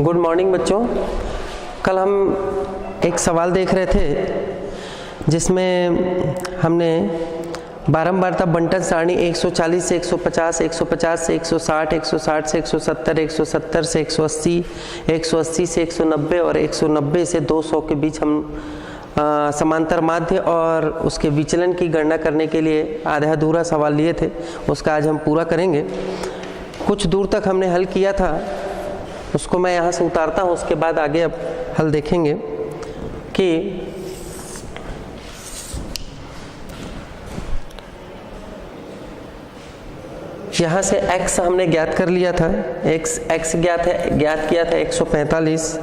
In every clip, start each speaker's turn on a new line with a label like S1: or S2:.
S1: Good morning बच्चों। कल हम एक सवाल देख रहे थे जिसमें हमने बारंबारता बंटन सारणी 140 से 150, 150 से 160, 160 से 170, 170 से 180, 180 से 190 और 190 से 200 के बीच हम समांतर माध्य और उसके विचलन की गणना करने के लिए आधा अधूरा सवाल लिए थे। उसका आज हम पूरा करेंगे। कुछ दूर तक हमने हल किया था, उसको मैं यहाँ से उतारता हूँ, उसके बाद आगे अब हल देखेंगे कि यहाँ से x हमने ज्ञात कर लिया था। x ज्ञात किया था 145,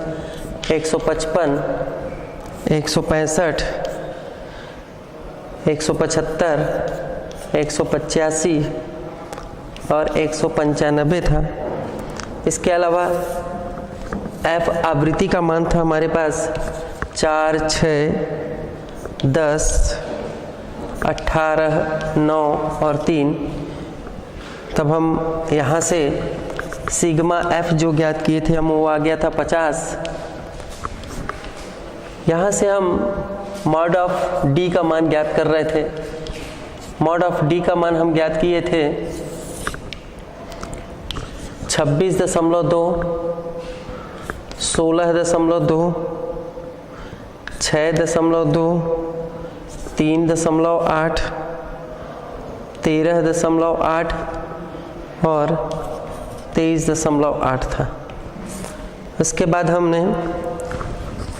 S1: 155, 165, 175, 185 और 195 था। इसके अलावा f आवृत्ति का मान था हमारे पास 4, 6, 10, 18, 9 और 3। तब हम यहाँ से सिग्मा f जो ज्ञात किए थे हम, वो आ गया था 50। यहाँ से हम मॉड ऑफ d का मान ज्ञात कर रहे थे। मॉड ऑफ d का मान हम ज्ञात किए थे 26.2, 16.2, 6.2, 3.8, 13.8 और 23.8 था। उसके बाद हमने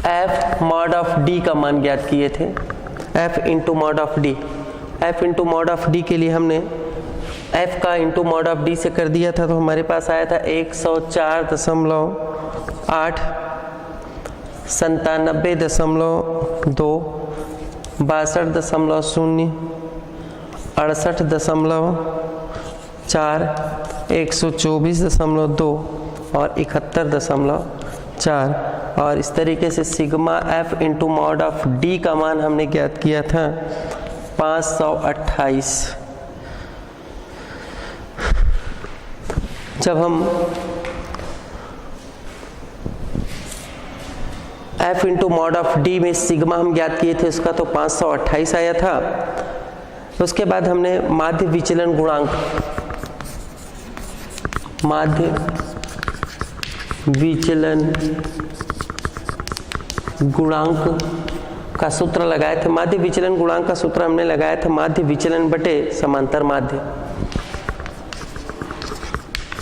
S1: f मॉड ऑफ d का मान ज्ञात किए थे। f into mod of d, f into mod of d के लिए हमने f का इंटू मॉड ऑफ d से कर दिया था, तो हमारे पास आया था 104.8, 97.2, 62.0, 68.4, 124.2 और 71.4। और इस तरीके से sigma f into mod of d का मान हमने ज्ञात किया था 528। जब हम f into mod of d में सिग्मा हम ज्ञात किए थे, उसका तो 528 आया था। उसके बाद हमने माध्य विचलन गुणांक का सूत्र लगाए थे। माध्य विचलन गुणांक का सूत्र हमने लगाया था माध्य विचलन बटे समांतर माध्य।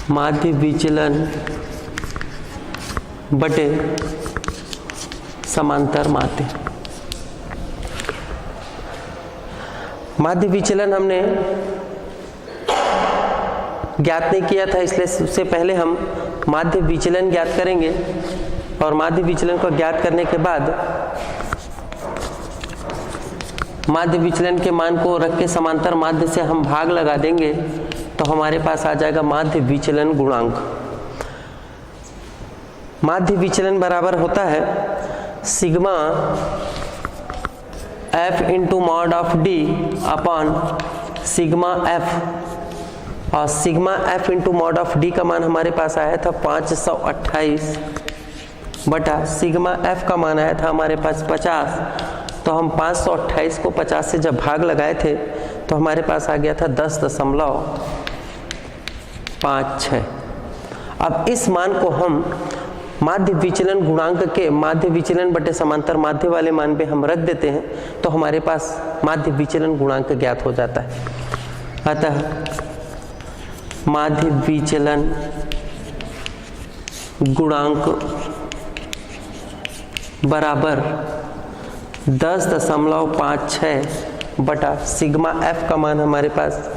S1: माध्य विचलन बटे समांतर माध्य। माध्य विचलन हमने ज्ञात नहीं किया था, इसलिए सबसे पहले हम माध्य विचलन ज्ञात करेंगे और माध्य विचलन को ज्ञात करने के बाद माध्य विचलन के मान को रख के समांतर माध्य से हम भाग लगा देंगे, तो हमारे पास आ जाएगा माध्य विचलन गुणांक। माध्य विचलन बराबर होता है sigma f into mod of d upon sigma f, और sigma f into mod of d का मान हमारे पास आया था 528 बटा सिग्मा f का मान आया था हमारे पास 50। तो हम 528 को 50 से जब भाग लगाए थे तो हमारे पास आ गया था 10.56। अब इस मान को हम माध्य विचलन गुणांक के माध्य विचलन बटे समांतर माध्य वाले मान पे हम रख देते हैं, तो हमारे पास माध्य विचलन गुणांक ज्ञात हो जाता है। अतः माध्य विचलन गुणांक बराबर 10.56 बटा सिग्मा f का मान हमारे पास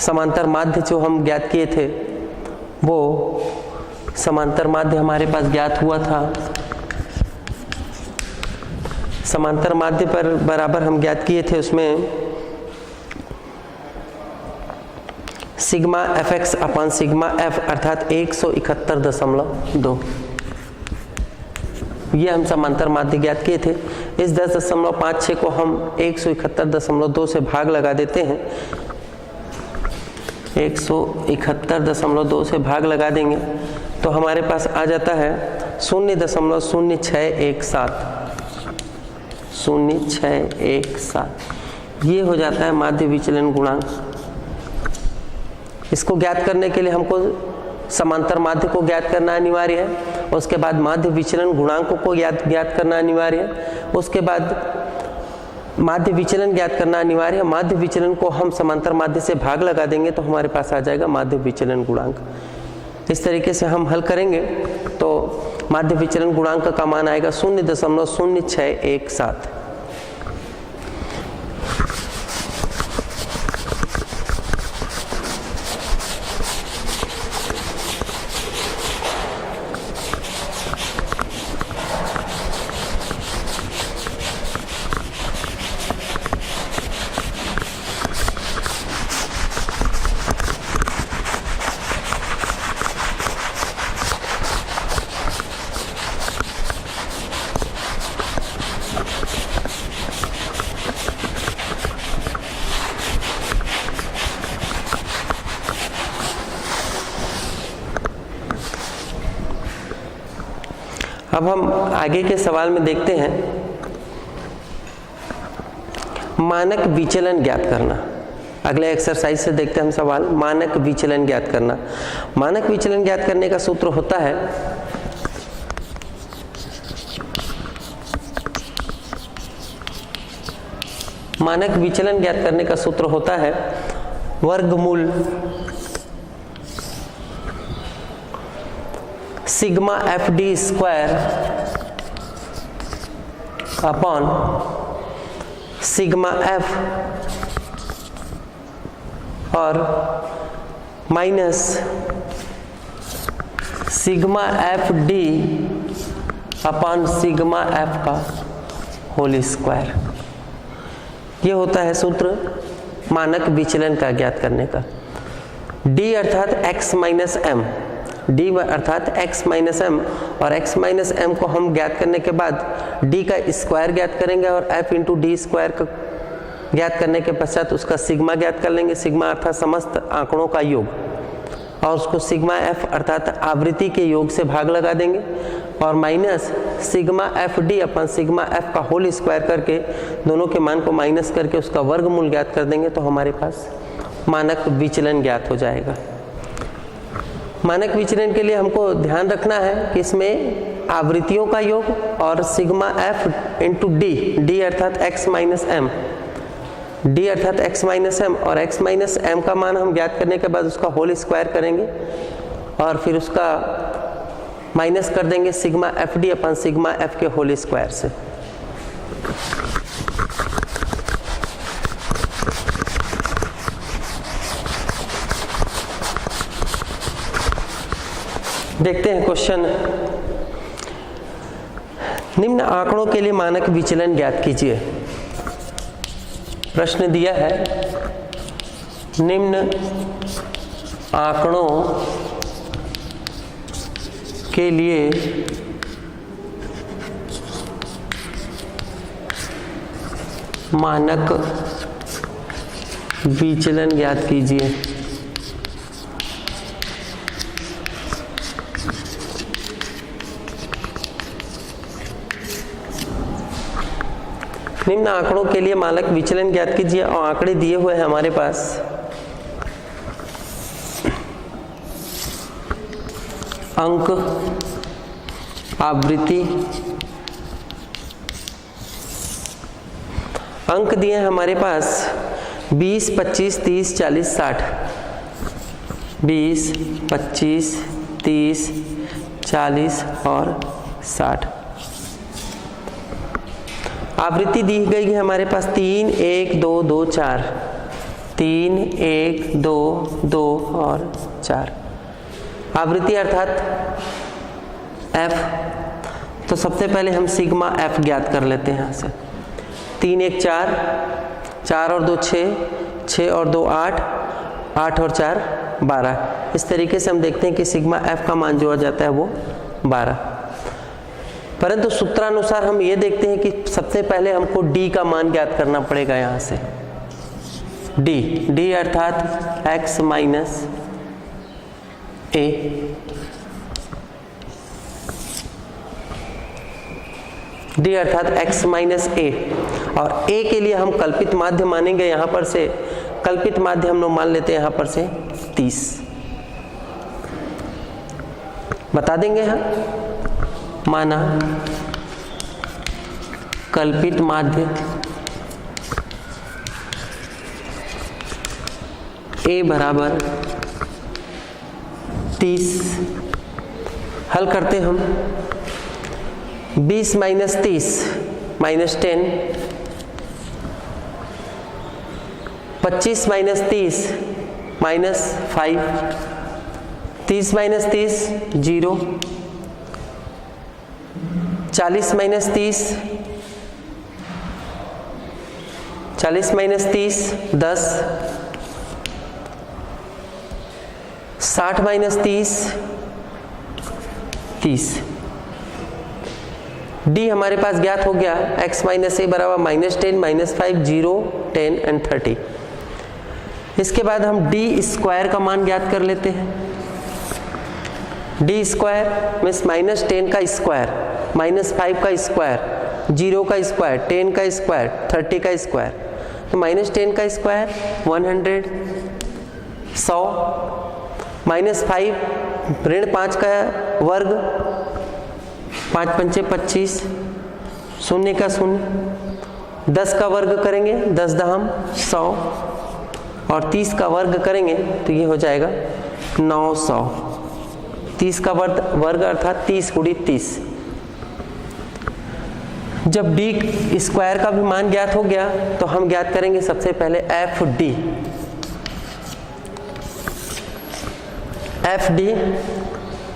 S1: समांतर माध्य जो हम ज्ञात किए थे, वो समांतर माध्य हमारे पास ज्ञात हुआ था। समांतर माध्य पर बराबर हम ज्ञात किए थे, उसमें sigma fx upon sigma f अर्थात 171.2, ये हम समांतर माध्य ज्ञात किए थे। इस 10.56 को हम 171.2 से भाग लगा देते हैं। 171.2 से भाग लगा देंगे तो हमारे पास आ जाता है 0.0617, 0.617। ये हो जाता है माध्य विचलन गुणांक। इसको ज्ञात करने के लिए हमको समांतर माध्य को ज्ञात करना अनिवार्य है, उसके बाद माध्य विचलन गुणांकों को ज्ञात करना अनिवार्य है, उसके बाद माध्य विचलन ज्ञात करना अनिवार्य है। माध्य विचलन को हम समांतर माध्य से भाग लगा देंगे तो हमारे पास आ जाएगा माध्य विचलन गुणांक। इस तरीके से हम हल करेंगे तो माध्य विचलन गुणांक का मान आएगा 0.0617। अब हम आगे के सवाल में देखते हैं मानक विचलन ज्ञात करना। अगले एक्सरसाइज से देखते हैं हम सवाल मानक विचलन ज्ञात करना। मानक विचलन ज्ञात करने का सूत्र होता है मानक विचलन ज्ञात करने का सूत्र होता है वर्गमूल sigma F D square upon sigma F और minus sigma F D upon sigma F का होल स्क्वायर। ये होता है सूत्र मानक विचलन का ज्ञात करने का। d अर्थात x माइनस एम, d अर्थात x माइनस एम, और x माइनस एम को हम ज्ञात करने के बाद d का स्क्वायर ज्ञात करेंगे और f इंटू डी स्क्वायर का ज्ञात करने के पश्चात उसका सिग्मा ज्ञात कर लेंगे। सिग्मा अर्थात समस्त आंकड़ों का योग, और उसको सिग्मा f अर्थात आवृत्ति के योग से भाग लगा देंगे, और minus sigma F D upon sigma F का होल स्क्वायर करके दोनों के मान को माइनस करके उसका वर्गमूल ज्ञात कर देंगे तो हमारे पास मानक विचलन ज्ञात हो जाएगा। मानक विचलन के लिए हमको ध्यान रखना है कि इसमें आवृत्तियों का योग और sigma F into D, D अर्थात एक्स माइनस एम, डी अर्थात एक्स माइनस एम, और एक्स माइनस एम का मान हम ज्ञात करने के बाद उसका होल स्क्वायर करेंगे और फिर उसका माइनस कर देंगे sigma F D upon sigma F के होल स्क्वायर से। देखते हैं क्वेश्चन। निम्न आंकड़ों के लिए मानक विचलन ज्ञात कीजिए। प्रश्न दिया है निम्न आंकड़ों के लिए मानक विचलन ज्ञात कीजिए। निम्न आंकड़ों के लिए मानक विचलन ज्ञात कीजिए, और आंकड़े दिए हुए हैं हमारे पास। अंक, आवृत्ति, अंक दिए हैं हमारे पास 20, 25, 30, 40, 60। 20, 25, 30, 40 और 60। आवृत्ति दी गई है हमारे पास 3, 1, 2, 2, 4, 3, 1, 2, 2 और 4। आवृत्ति अर्थात f, तो सबसे पहले हम सिग्मा f ज्ञात कर लेते हैं यहाँ से। 3, 1, 4, 4 और 2 6, 6 और 2 8, 8 और 4 12। इस तरीके से हम देखते हैं कि सिग्मा f का मान जो आ जाता है वो 12। परंतु सूत्रानुसार हम ये देखते हैं कि सबसे पहले हमको d का मान ज्ञात करना पड़ेगा। यहाँ से d अर्थात x माइनस ए, डी अर्थात x माइनस ए, और a के लिए हम कल्पित माध्य मानेंगे। यहाँ पर से कल्पित माध्य हम लोग मान लेते हैं यहाँ पर से 30 बता देंगे। यहाँ माना कल्पित माध्य a बराबर 30। हल करते हम 20 minus 30 minus 10, 25 minus 30 minus 5, 30 minus 30 0, 40 minus 30, 40 minus 30 10, 60 minus 30 30। D हमारे पास ज्ञात हो गया, x माइनस ए बराबर -10 -5 0 10 एंड 30। इसके बाद हम डी स्क्वायर का मान ज्ञात कर लेते हैं। डी स्क्वायर मीन्स -10 का स्क्वायर, -5 का स्क्वायर, 0 का स्क्वायर, 10 का स्क्वायर, 30 का स्क्वायर। तो -10 का स्क्वायर 100, 100, -5 ऋण 5 का वर्ग, 5 पंचे 25, शून्य का शून्य, 10 का वर्ग करेंगे 10 दहम 100, और 30 का वर्ग करेंगे तो ये हो जाएगा 900। 30 का वर्ग अर्थात 30 गुणित 30। जब डी स्क्वायर का भी मान ज्ञात हो गया तो हम ज्ञात करेंगे सबसे पहले एफ डी। एफ डी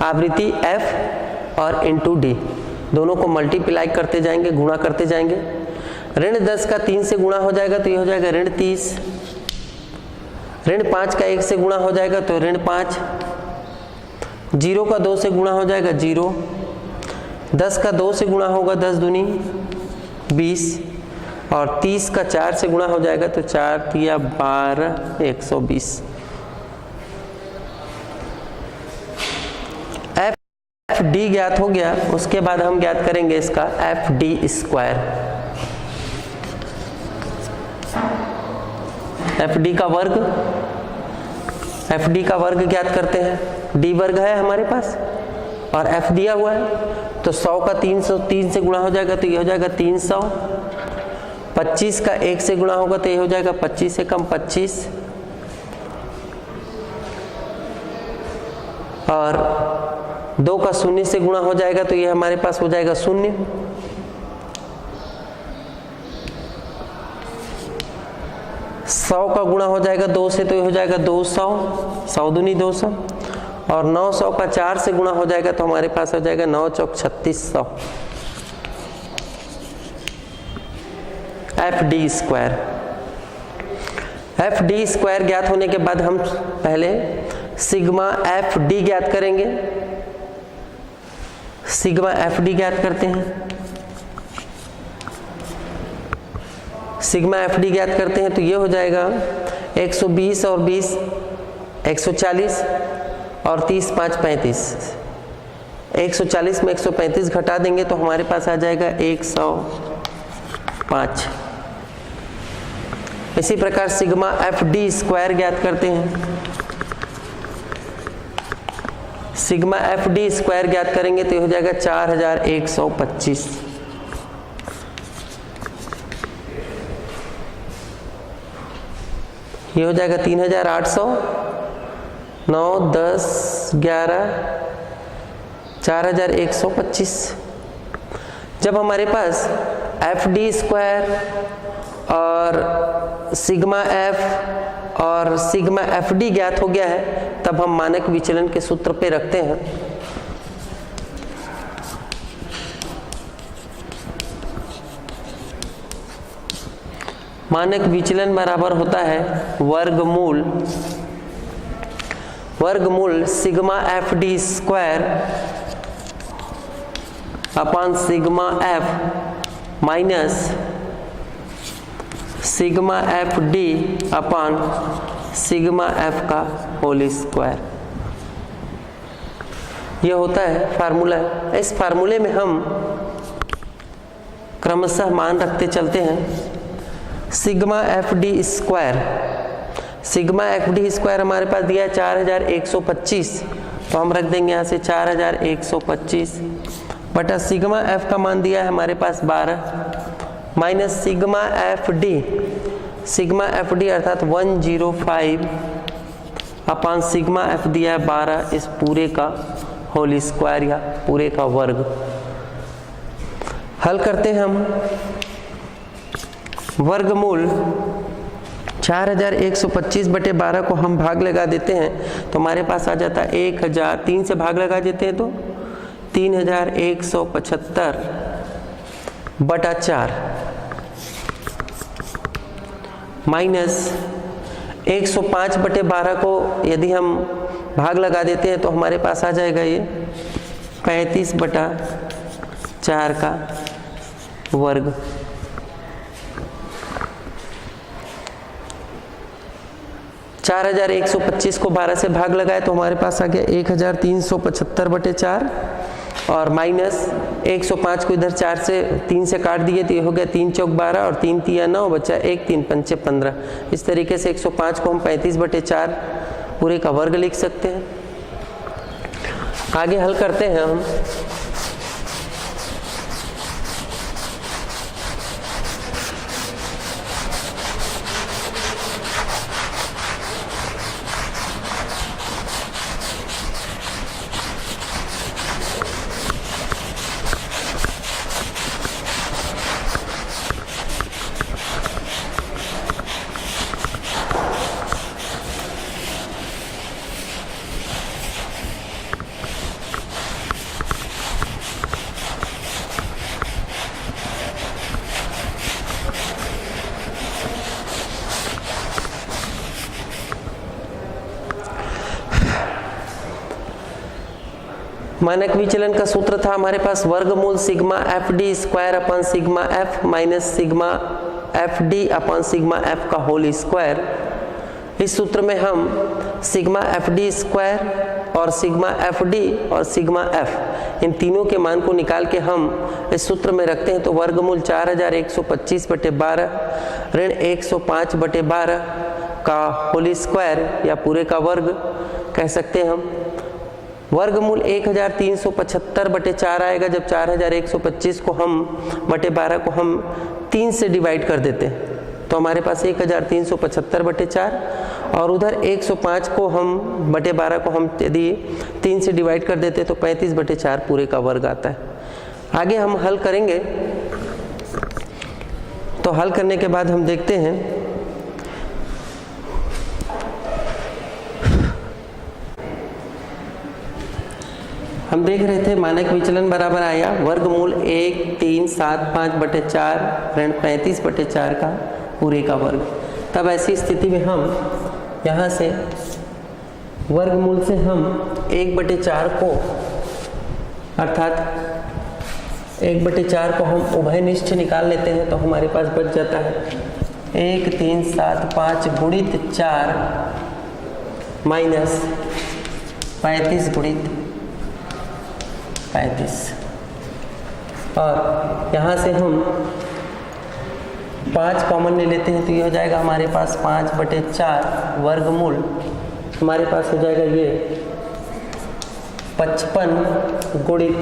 S1: आवृत्ति एफ और इंटू डी दोनों को मल्टीप्लाई करते जाएंगे, गुणा करते जाएंगे। ऋण 10 का 3 से गुणा हो जाएगा तो ये हो जाएगा ऋण 30। ऋण 5 का 1 से गुणा हो जाएगा तो ऋण 5। 0 का 2 से गुणा हो जाएगा 0। 10 का 2 से गुणा होगा 10 दूनी 20, और 30 का 4 से गुणा हो जाएगा तो 4 तिया 12 120। एफ डी ज्ञात हो गया, उसके बाद हम ज्ञात करेंगे इसका F D square. F D का वर्ग, एफ डी का वर्ग ज्ञात करते हैं। डी वर्ग है हमारे पास और एफ दिया हुआ है, तो 100 का 303 से गुणा हो जाएगा तो ये हो जाएगा 300। 25 का 1 से गुणा होगा तो ये हो जाएगा 25 से कम 25, और 2 का 0 से गुणा हो जाएगा तो ये हमारे पास हो जाएगा 0। 100 का गुणा हो जाएगा 2 से तो ये हो जाएगा 200, 100 दूनी 200, और 900 का 4 से गुणा हो जाएगा तो हमारे पास हो जाएगा 9 चौक 3600। F D square. F D square ज्ञात होने के बाद हम पहले सिग्मा एफ डी ज्ञात करेंगे। सिग्मा एफ डी ज्ञात करते हैं। सिग्मा एफ डी ज्ञात करते हैं तो ये हो जाएगा 120 और 20 140, और 30 5 35। 140 में 135 घटा देंगे तो हमारे पास आ जाएगा 105। इसी प्रकार सिग्मा एफ डी स्क्वायर ज्ञात करते हैं। सिग्मा एफ डी स्क्वायर ज्ञात करेंगे तो ये हो जाएगा 4125। ये हो जाएगा 3800, 9 10 11 4125। जब हमारे पास एफ डी स्क्वायर और सिग्मा एफ और सिग्मा एफ डी ज्ञात हो गया है, तब हम मानक विचलन के सूत्र पे रखते हैं। मानक विचलन बराबर होता है वर्गमूल sigma F D square upon sigma F minus sigma F D upon sigma F का होल स्क्वायर। यह होता है फार्मूला। इस फार्मूले में हम क्रमशः मान रखते चलते हैं। Sigma F D square, sigma F D square हमारे पास दिया है 4125, तो हम रख देंगे यहाँ से 4125 बटा सिग्मा एफ का मान दिया है हमारे पास 12 माइनस सिग्मा एफ डी अर्थात 105 अपान सिग्मा एफ दिया है 12, इस पूरे का होल स्क्वायर या पूरे का वर्ग। हल करते हैं हम। वर्गमूल 4125 बटे 12 को हम भाग लगा देते हैं तो हमारे पास आ जाता है 1000, 3 से भाग लगा देते हैं तो 3175 बटा 4 माइनस 105 बटे 12 को यदि हम भाग लगा देते हैं तो हमारे पास आ जाएगा ये 35 बटा 4 का वर्ग। चार 4125 को 12 से भाग लगाए तो हमारे पास आ गया 1375 बटे 4 और माइनस 105 को इधर 4 से 3 से काट दिए तो ये हो गया 3 चौक 12 और 3 तिया 9 बचा 1 3 पंचे 15। इस तरीके से 105 को हम 35 बटे 4 पूरे का वर्ग लिख सकते हैं। आगे हल करते हैं हम। मानक विचलन का सूत्र था हमारे पास वर्गमूल sigma F D square upon sigma F minus sigma F D upon sigma F का होल स्क्वायर। इस सूत्र में हम सिग्मा एफ डी स्क्वायर और सिग्मा एफ डी और सिग्मा एफ इन तीनों के मान को निकाल के हम इस सूत्र में रखते हैं तो वर्गमूल 4125 बटे 12 ऋण 105 बटे 12 का होल स्क्वायर या पूरे का वर्ग कह सकते हैं हम। वर्गमूल 1375 बटे 4 आएगा जब 4125 को हम बटे 12 को हम 3 से डिवाइड कर देते हैं तो हमारे पास 1375 बटे 4 और उधर 105 को हम बटे 12 को हम यदि 3 से डिवाइड कर देते तो 35 बटे 4 पूरे का वर्ग आता है। आगे हम हल करेंगे तो हल करने के बाद हम देखते हैं हम देख रहे थे मानक विचलन बराबर आया वर्गमूल 1375 बटे 4 ऋण 35 बटे 4 का पूरे का वर्ग। तब ऐसी स्थिति में हम यहाँ से वर्गमूल से हम 1 बटे 4 को अर्थात 1 बटे 4 को हम उभयनिष्ठ निकाल लेते हैं तो हमारे पास बच जाता है 1375 गुणित 4 माइनस 35 गुणित 35 और यहाँ से हम 5 कॉमन ले लेते हैं तो ये हो जाएगा हमारे पास 5 बटे 4 वर्गमूल हमारे पास हो जाएगा ये 55 गुणित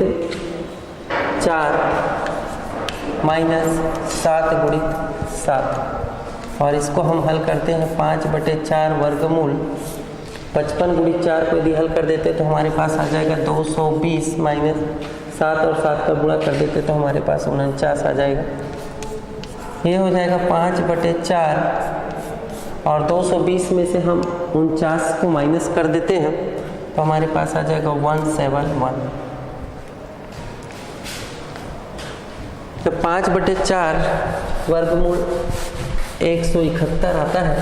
S1: 4 माइनस 7 गुणित 7 और इसको हम हल करते हैं 5 बटे 4 वर्गमूल 55 गुणित 4 को यदि हल कर देते तो हमारे पास आ जाएगा 220 माइनस 7 और 7 का गुणा कर देते तो हमारे पास 49 आ जाएगा। ये हो जाएगा 5 बटे 4 और 220 में से हम 49 को माइनस कर देते हैं तो हमारे पास आ जाएगा 171। तो 5 बटे 4 वर्गमूल 171 आता है।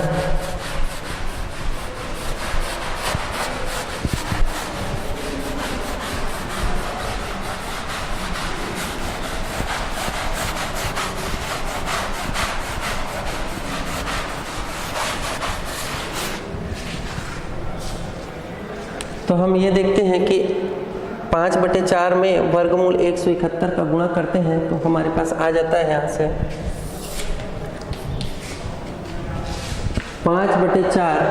S1: तो हम ये देखते हैं कि 5/4 में वर्गमूल 171 का गुणा करते हैं तो हमारे पास आ जाता है यहाँ से 5/4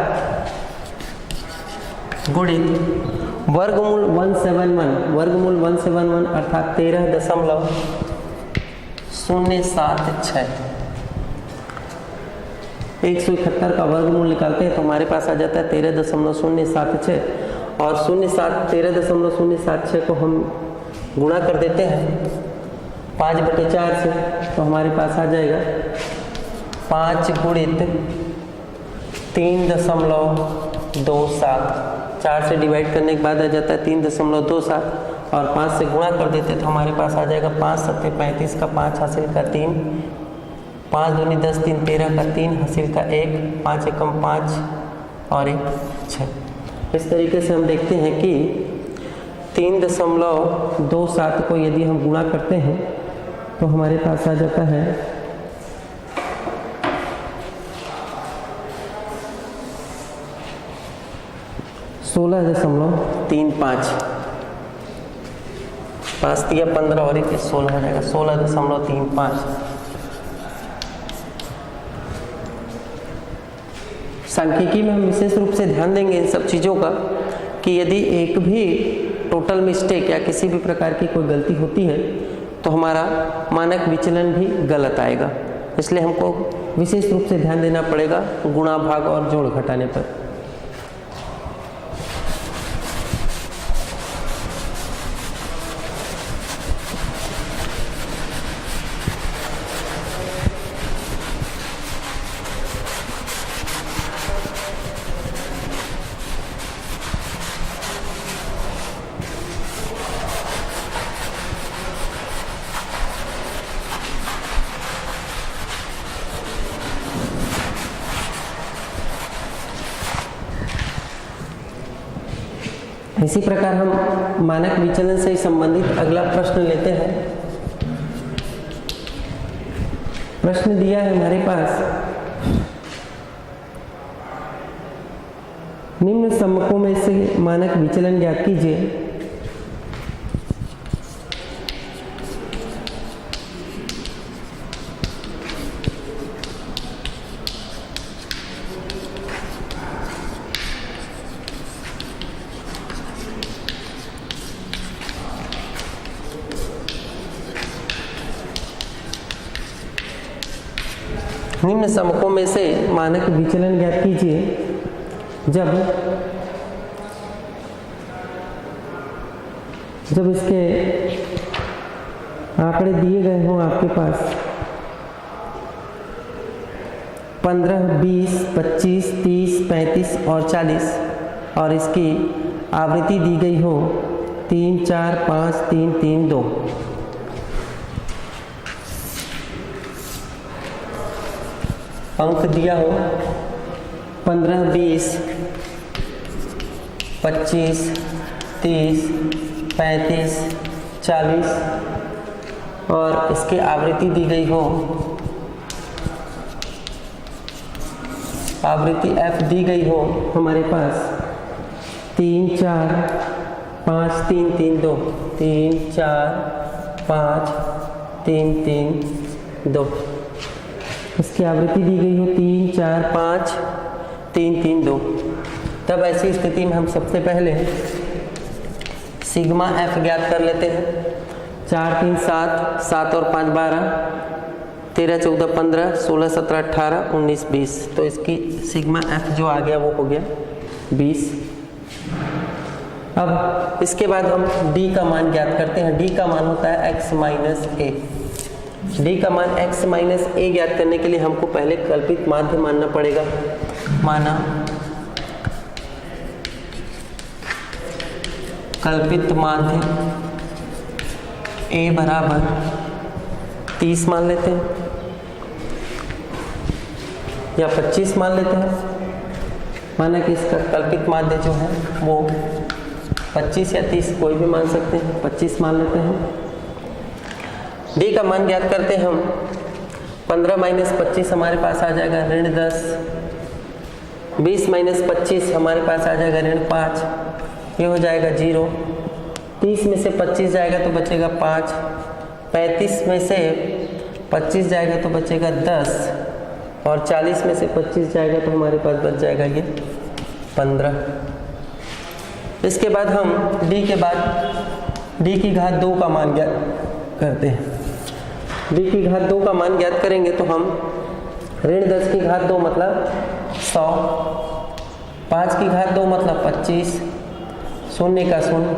S1: गुणित वर्गमूल 171 अर्थात 13.076। 171 का वर्गमूल निकालते हैं तो हमारे पास आ जाता है 13.076 और 13.076 को हम गुणा कर देते हैं 5/4 से तो हमारे पास आ जाएगा 5 गुणित 3.27। 4 से डिवाइड करने के बाद आ जाता है 3.27 और 5 से गुणा कर देते तो हमारे पास आ जाएगा 5 7 35 का 5 हासिल का 3, 5 दूनी 10 3 13 का 3 हासिल का 1, 5 एकम 5 और 1 6। इस तरीके से हम देखते हैं कि 3.27 को यदि हम गुणा करते हैं तो हमारे पास आ जाता है 16.35। 5 दिया 15 और 1 16 हो जाएगा 16.35। सांख्यिकी में हम विशेष रूप से ध्यान देंगे इन सब चीज़ों का कि यदि एक भी टोटल मिस्टेक या किसी भी प्रकार की कोई गलती होती है तो हमारा मानक विचलन भी गलत आएगा। इसलिए हमको विशेष रूप से ध्यान देना पड़ेगा गुणा भाग और जोड़ घटाने पर। इसी प्रकार हम मानक विचलन से संबंधित अगला प्रश्न लेते हैं। प्रश्न दिया है हमारे पास, निम्न समकों में से मानक विचलन ज्ञात कीजिए। निम्न समकों में से मानक विचलन ज्ञात कीजिए जब इसके आंकड़े दिए गए हों आपके पास 15, 20, 25, 30, 35 और 40 और इसकी आवृत्ति दी गई हो 3, 4, 5, 3, 3, 2। अंक दिया हो 15, 20, 25, 30, 35, 40 और इसकी आवृत्ति दी गई हो, आवृत्ति f दी गई हो हमारे पास 3, 4, 5, 3, 3, 2, 3, 4, 5, 3, 3, 2। इसकी आवृत्ति दी गई हो 3, 4, 5, 3, 3, 2। तब ऐसी स्थिति में हम सबसे पहले सिग्मा एफ ज्ञात कर लेते हैं। 4, 3, 7, 7 और 5, 12, 13, 14, 15, 16, 17, 18, 19, 20। तो इसकी सिग्मा एफ जो आ गया वो हो गया 20। अब इसके बाद हम d का मान ज्ञात करते हैं। d का मान होता है x माइनस ए। d का मान x माइनस ए ज्ञात करने के लिए हमको पहले कल्पित माध्य मानना पड़ेगा। माना कल्पित माध्य a बराबर 30 मान लेते हैं या 25 मान लेते हैं। माना कि इसका कल्पित माध्य जो है वो 25 या 30 कोई भी मान सकते हैं, 25 मान लेते हैं। d का मान ज्ञात करते हैं हम। 15 माइनस 25 हमारे पास आ जाएगा ऋण 10। 20 माइनस 25 हमारे पास आ जाएगा ऋण 5। ये हो जाएगा 0। 30 में से 25 जाएगा तो बचेगा 5, 35 में से 25 जाएगा तो बचेगा 10, और 40 में से 25 जाएगा तो हमारे पास बच जाएगा ये 15। इसके बाद हम d के बाद d की घात 2 का मान ज्ञात करते हैं। d की घात 2 का मान ज्ञात करेंगे तो हम ऋण 10 की घात 2 मतलब 100, 5 की घात 2 मतलब 25, शून्य का शून्य,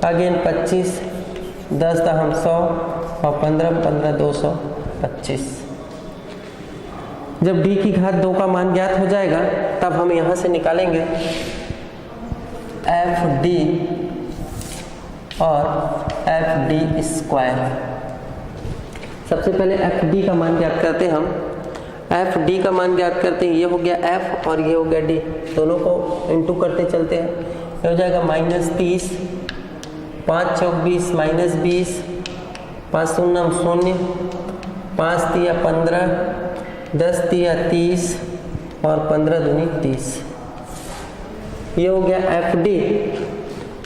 S1: अगेन 25, 10 था हम 100 और 15 225। जब d की घात 2 का मान ज्ञात हो जाएगा तब हम यहाँ से निकालेंगे FD और FD स्क्वायर। सबसे पहले FD का मान ज्ञात करते हैं हम। FD का मान ज्ञात करते हैं, ये हो गया F और ये हो गया D, दोनों को इंटू करते चलते हैं। ये हो जाएगा -30, 5 चौक 20 -20, 5 शून्य शून्य, 5 तिया 15, 10 तिया 30 और 15 दूनी 30। ये हो गया FD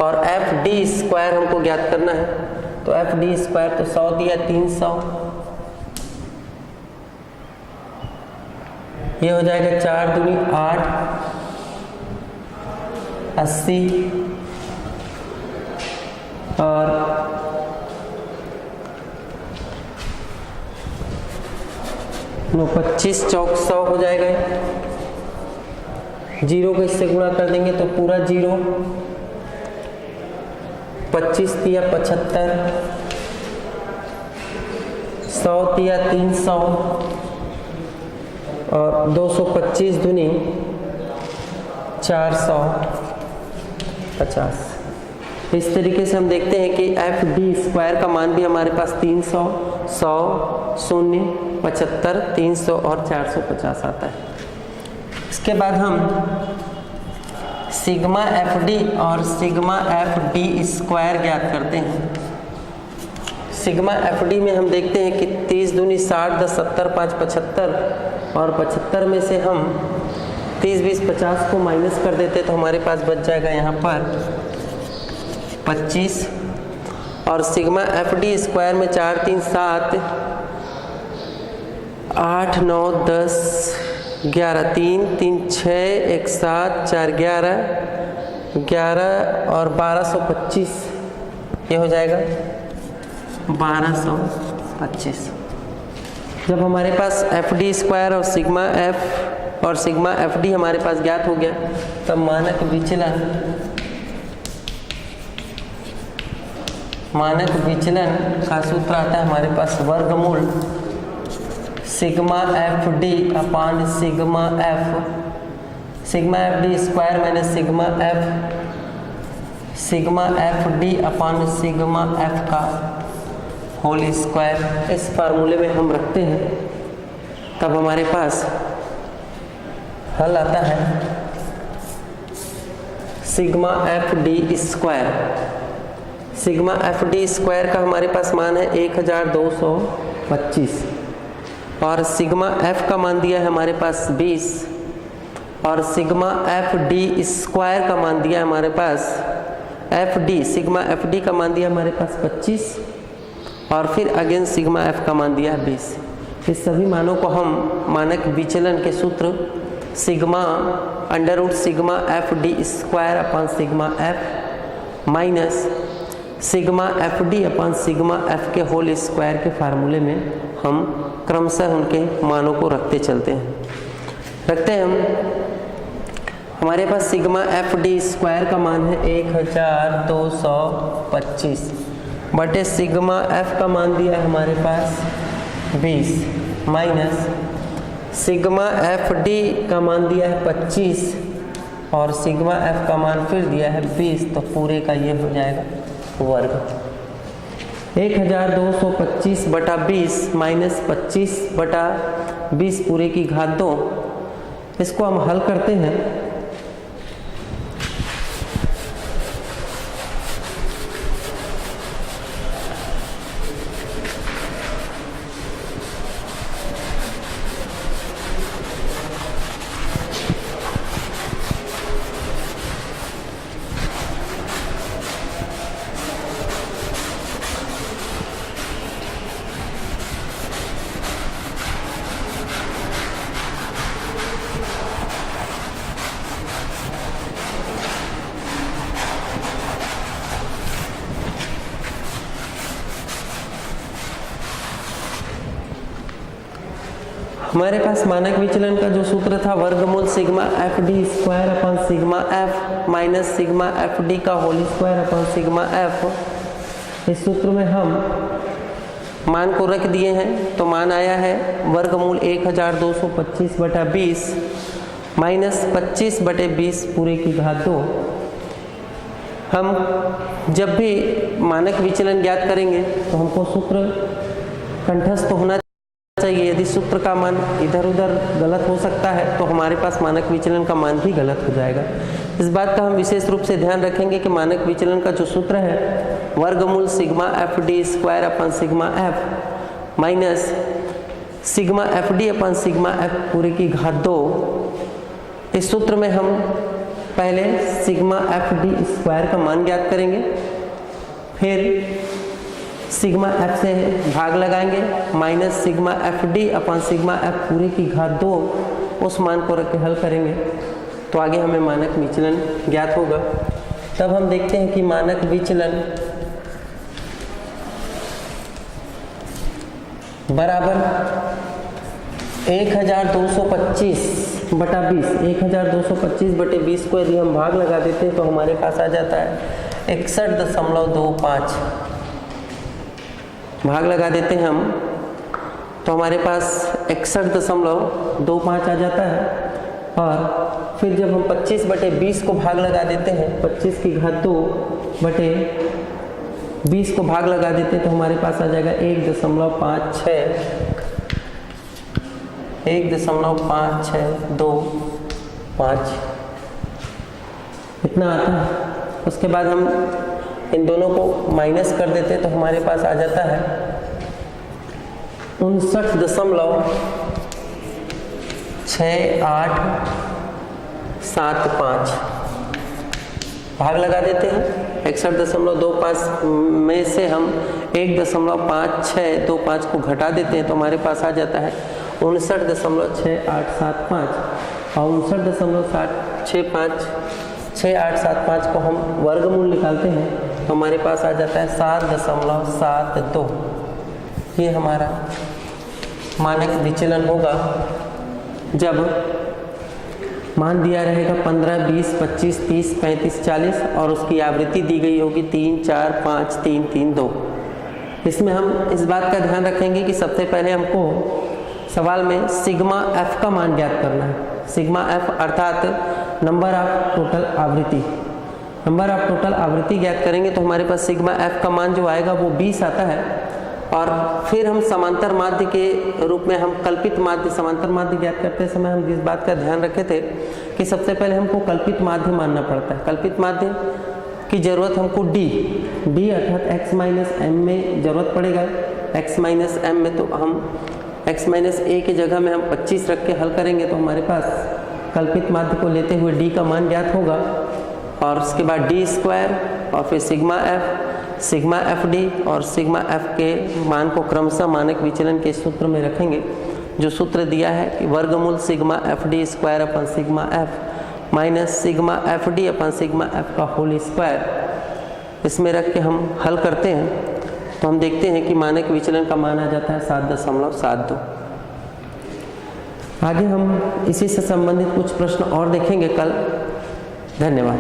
S1: और FD स्क्वायर हमको ज्ञात करना है, तो FD स्क्वायर तो 100 दिया 300, ये हो जाएगा 4 दूनी 8, 80 और 25 चौक 100 हो जाएगा। जीरो को इससे गुणा कर देंगे तो पूरा जीरो, 25 तिया 75, 100 तिया 300 और 225 दूनी 450। इस तरीके से हम देखते हैं कि FD स्क्वायर का मान भी हमारे पास 300, 100, 0, 75, 300 और 450 आता है। इसके बाद हम सिग्मा FD और सिग्मा FD स्क्वायर ज्ञात करते हैं। सिग्मा FD में हम देखते हैं कि 30 दूनी 60, 10 70, 5 75 और 75 में से हम 30 20 50 को माइनस कर देते तो हमारे पास बच जाएगा यहाँ पर 25। और सिग्मा FD स्क्वायर में 4 3 7, 8 9 10 11, 3 3 6 1 7 4 11 11 और 1225, ये हो जाएगा 1225। जब हमारे पास FD स्क्वायर और सिग्मा F और सिग्मा FD हमारे पास ज्ञात हो गया तब मानक विचलन का सूत्र आता है हमारे पास वर्गमूल सिग्मा FD अपान sigma F, sigma FD square minus sigma F, sigma FD अपान सिग्मा F का होल स्क्वायर। इस फार्मूले में हम रखते हैं तब हमारे पास हल आता है sigma FD square. Sigma FD square का हमारे पास मान है 1225 और सिग्मा F का मान दिया है हमारे पास 20 और सिग्मा FD स्क्वायर का मान दिया है हमारे पास सिग्मा FD का मान दिया हमारे पास 25 और फिर अगेन सिग्मा F का मान दिया है 20। इस सभी मानों को हम मानक विचलन के सूत्र sigma under sigma FD square upon sigma F minus sigma FD अपान सिग्मा F के होल स्क्वायर के फार्मूले में हम क्रमशः उनके मानों को रखते चलते हैं। हम हमारे पास सिग्मा FD स्क्वायर का मान है 1225 बटे सिग्मा F का मान दिया है हमारे पास 20 माइनस सिग्मा FD का मान दिया है 25 और सिग्मा F का मान फिर दिया है 20, तो पूरे का ये हो जाएगा वर्ग 1225 बटा 20 माइनस 25 बटा 20 पूरे की घात 2। इसको हम हल करते हैं हमारे पास मानक विचलन का जो सूत्र था वर्गमूल sigma F D square upon sigma F minus sigma F D का whole square upon sigma F. इस सूत्र में हम मान को रख दिए हैं, तो मान आया है वर्गमूल 1225/20 माइनस 25/20 पूरे की घात 2। हम जब भी मानक विचलन ज्ञात करेंगे तो हमको सूत्र कंठस्थ होना चाहिए। यदि सूत्र का मान इधर उधर गलत हो सकता है तो हमारे पास मानक विचलन का मान भी गलत हो जाएगा। इस बात का हम विशेष रूप से ध्यान रखेंगे कि मानक विचलन का जो सूत्र है वर्गमूल sigma F D square upon sigma F minus sigma F D upon sigma F पूरे की घात 2। इस सूत्र में हम पहले सिग्मा एफ डी स्क्वायर का मान ज्ञात करेंगे, फिर सिग्मा एफ से भाग लगाएंगे minus sigma F D upon sigma F पूरे की घात 2, उस मान को रख के हल करेंगे तो आगे हमें मानक विचलन ज्ञात होगा। तब हम देखते हैं कि मानक विचलन बराबर 1225/20 1225/20 को यदि हम भाग लगा देते हैं तो हमारे पास आ जाता है 61.25। भाग लगा देते हैं हम तो हमारे पास 61.25 आ जाता है। और फिर जब हम 25/20 को भाग लगा देते हैं 25 की घात 2/20 को भाग लगा देते हैं तो हमारे पास आ जाएगा 1.5625 इतना आता है। उसके बाद हम इन दोनों को माइनस कर देते हैं तो हमारे पास आ जाता है 59.6875। भाग लगा देते हैं 61.25 में से हम 1.5625 को घटा देते हैं तो हमारे पास आ जाता है 59.6875। और 59.6875 को हम वर्गमूल निकालते हैं तो हमारे पास आ जाता है 7.72। ये हमारा मानक विचलन होगा जब मान दिया रहेगा 15, 20, 25, 30, 35, 40 और उसकी आवृत्ति दी गई होगी 3, 4, 5, 3, 3, 2। इसमें हम इस बात का ध्यान रखेंगे कि सबसे पहले हमको सवाल में सिग्मा एफ का मान ज्ञात करना है। सिग्मा एफ अर्थात नंबर ऑफ टोटल आवृत्ति। नंबर ऑफ टोटल आवृत्ति ज्ञात करेंगे तो हमारे पास सिग्मा एफ का मान जो आएगा वो 20 आता है। और फिर हम समांतर माध्य के रूप में हम कल्पित माध्य समांतर माध्य ज्ञात करते समय हम इस बात का ध्यान रखे थे कि सबसे पहले हमको कल्पित माध्य मानना पड़ता है। कल्पित माध्य की जरूरत हमको डी अर्थात x माइनस एम में जरूरत पड़ेगा। x माइनस एम में तो हम x माइनस ए की जगह में हम 25 रख के हल करेंगे तो हमारे पास कल्पित माध्य को लेते हुए d का मान ज्ञात होगा। और उसके बाद डी स्क्वायर और फिर सिग्मा एफ डी और सिग्मा एफ के मान को क्रमशः मानक विचलन के सूत्र में रखेंगे। जो सूत्र दिया है कि वर्गमूल sigma F D square upon sigma F minus sigma F D upon sigma F का होल स्क्वायर, इसमें रख के हम हल करते हैं तो हम देखते हैं कि मानक विचलन का मान आ जाता है 7.72। आगे हम इसी से संबंधित कुछ प्रश्न और देखेंगे कल। धन्यवाद।